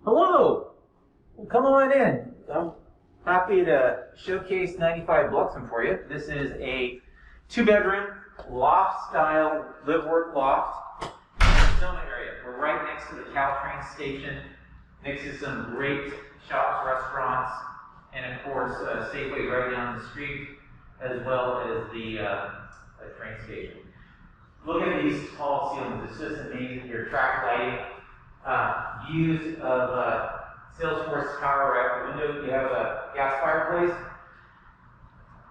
Hello. Well, come on in. I'm happy to showcase 95 Bluxham for you. This is a 2-bedroom loft style live-work loft in the Sonoma area. We're right next to the Caltrain station, next to some great shops, restaurants, and of course Safeway right down the street, as well as the train station. Look at these tall ceilings. It's just amazing. Your track lighting, views of Salesforce Tower right out the window. You have a gas fireplace,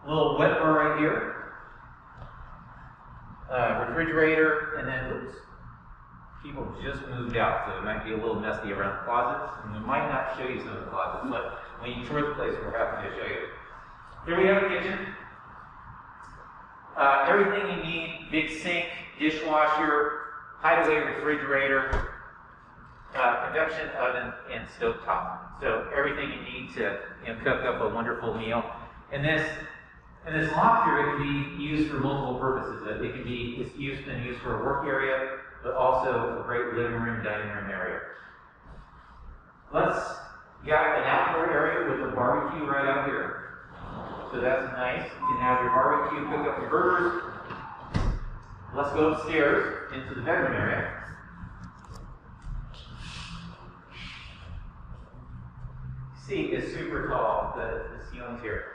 a little wet bar right here, refrigerator, and then oops, people just moved out, so it might be a little messy around the closets, and we might not show you some of the closets, but when you tour the place, we're happy to show you. Here we have a kitchen. Everything you need: big sink, dishwasher, hideaway refrigerator, conduction oven, and stove top. So everything you need to cook up a wonderful meal. And this loft here, it can be used for multiple purposes. It can be been used for a work area, but also a great living room, dining room area. Got an outdoor area with a barbecue right out here. So that's nice. You can have your barbecue, cook up your burgers. Let's go upstairs into the bedroom area. See, it's super tall, the ceilings here.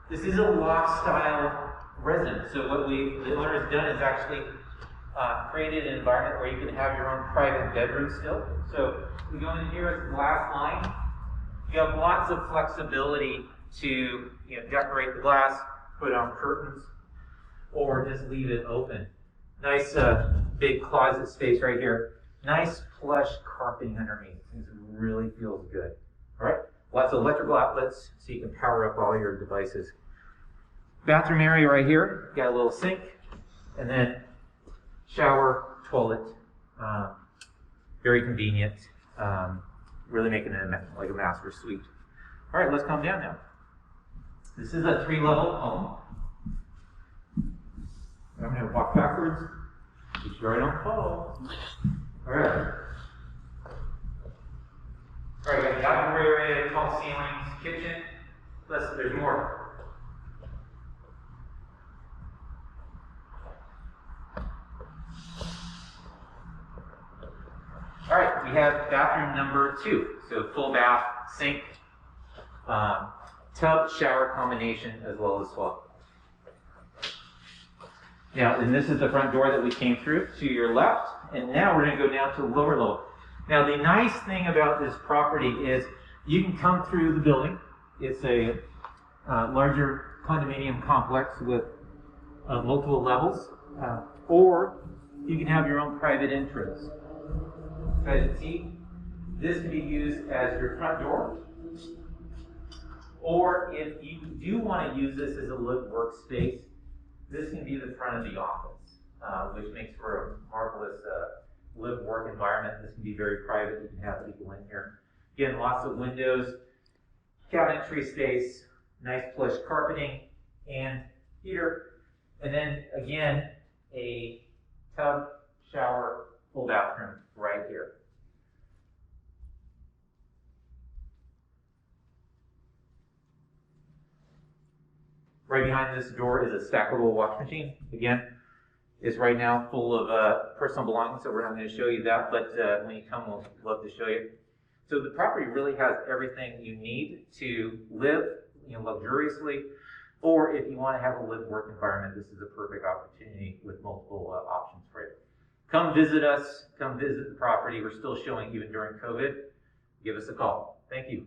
This is a loft style residence. So what the owner has done is actually created an environment where you can have your own private bedroom still. So we go in here with a glass line. You have lots of flexibility to decorate the glass, put on curtains, or just leave it open. Nice big closet space right here. Nice plush carpeting underneath. It really feels good. All right, lots of electrical outlets so you can power up all your devices. Bathroom area right here. Got a little sink, and then shower, toilet. Very convenient. Really making it like a master suite. All right, let's come down now. This is a 3-level home. I'm going to walk backwards. Keep you right on fall. All right. All right, we got the outdoor area, tall ceilings, kitchen. There's more. All right, we have bathroom number 2. So full bath, sink, tub, shower combination, as well as swap. Now, and this is the front door that we came through to your left, and now we're going to go down to the lower level. Now, the nice thing about this property is you can come through the building. It's a larger condominium complex with multiple levels, or you can have your own private entrance. As you can see, this can be used as your front door, or if you do want to use this as a live workspace, this can be the front of the office, which makes for a marvelous live work environment. This can be very private. You can have people in here. Again, lots of windows, cabinetry space, nice plush carpeting, and heater. And then again, a tub, shower, full bathroom right here. Right behind this door is a stackable wash machine. Again, it's right now full of personal belongings, so we're not going to show you that, but when you come, we'll love to show you. So the property really has everything you need to live luxuriously, or if you want to have a live-work environment, this is a perfect opportunity with multiple options for you. Come visit us. Come visit the property. We're still showing even during COVID. Give us a call. Thank you.